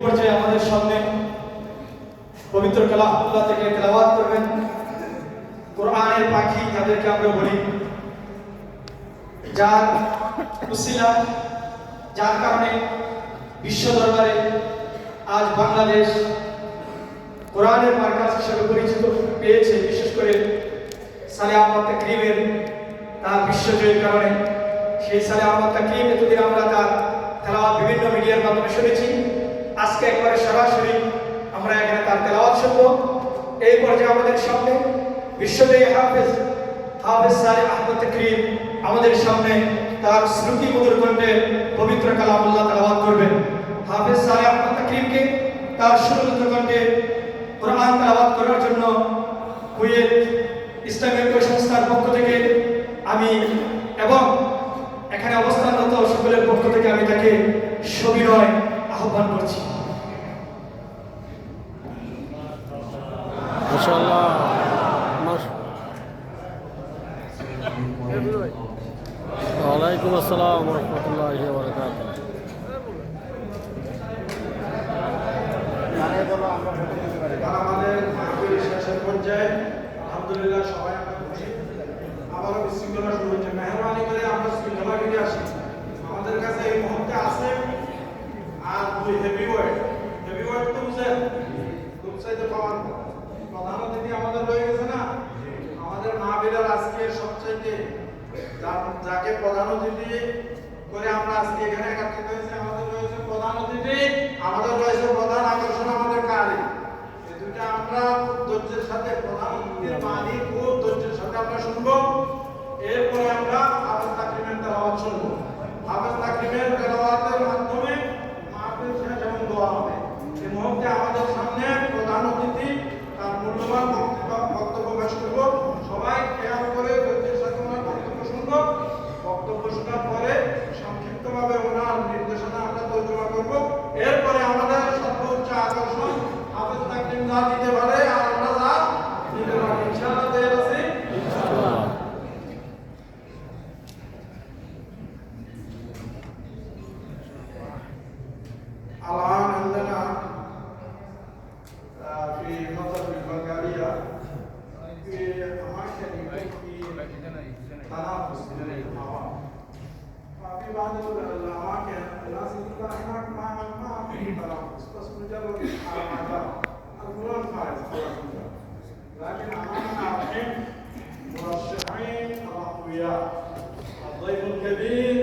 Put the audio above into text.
পর্যায়ে আমাদের সামনে পবিত্র কালামুল্লাহ থেকে তেলাওয়াত করবেন কোরআনের পাখি যাদেরকে আমরা বলি, যার উসিলা যার কারণে বিশ্ব দরবারে আজ বাংলাদেশ কোরআনের মার্কাজ হিসেবে পরিচিত পেয়েছে। বিশেষ করে সালেহ আহমদ তাকরিমের তার বিশ্বজয়ের কারণে সেই সালেহ আহমদ তাকরিম এতদিন আমরা তার তেলাওয়াত বিভিন্ন মিডিয়ার মাধ্যমে শুনেছি। আজকে একবারে সরাসরি আমরা এখানে তার তেলাওয়াত শুনব। এই পর্যায়ে আমাদের সামনে বিশ্বজয়ী হাফেজ সালেহ আহমদ তাকরিম আমাদের সামনে তার শ্রুতি মধুর কণ্ঠে পবিত্র কালামুল্লাহ তেলাওয়াত করবেন। হাফেজ সালেহ আহমদ তাকরিমকে তার সুরমধুর কণ্ঠে কোরআন তেলাওয়াত করার জন্য কুয়েত ইসলামী ঐক্য সংস্থার পক্ষ থেকে আমি এবং এখানে অবস্থানরত সকলের পক্ষ থেকে আমি তাকে সবিনয় আহ্বান করছি। ওয়ালাইকুম আসসালাম ওয়া রাহমাতুল্লাহি ওয়া বারাকাতুহু। আমাদের মাহফিল শেষের পর্যায়ে আলহামদুলিল্লাহ সবাই আমরা খুশি। আবারও বিশৃঙ্খলা শুরু হয়েছে। মেহরবানি করে আমরা শৃঙ্খলা ফিরে আসি। আমাদের কাছে এই মুহূর্তে আছে আর দুই হেভি ওয়েট তো বুঝেন খুব চাইতে পাওয়ার প্রধান অতিথি আমাদের রয়ে গেছে না, আমাদের মাহফিলের আজকে সবচাইতে যাকে প্রধান অতিথি করে আমরা আজকে এখানে একত্রিত হয়েছি, আমাদের রয়েছে প্রধান অতিথি, আমাদের রয়েছে প্রধান আকর্ষণ আমাদের কারি। এই দুইটা আমরা খুব ধৈর্যের সাথে প্রধান অতিথির বাণী খুব ধৈর্যের সাথে আমরা শুনবো। এরপরে আমরা হাফেজ তাকরিমের তেলাওয়াত শুনবো। হাফেজ তাকরিমের তেলাওয়াতের মাধ্যমে মাহফিল শেষ এবং দোয়া হবে। এই মুহূর্তে আমাদের সামনে প্রধান অতিথি তার মূল্যবান বক্তব্য পেশ করবো। সবাই খেয়াল করে ধৈর্যের সাথে ওনার বক্তব্য শুনবো। বক্তব্য শোনার পরে সংক্ষিপ্তভাবে ওনার নির্দেশনা আমরা তর্জমা করব। এরপরে আমাদের সর্বোচ্চ আকর্ষণ হাফেজ তাকরিম যা দিতে পারে আর আমরা যা দিতে পারি ইনশাআল্লাহ দেয়া আছে। الآن عندنا في مصر في بلغاريا في أماكن يكون في تنافس بين الهواء. في بعض الأماكن الناس يقولون هناك ما في تنافس، بس مجرد حركات الفلان فايز خلاص. لكن أمامنا الحين مرشحين الأقوياء، الضيف الكبير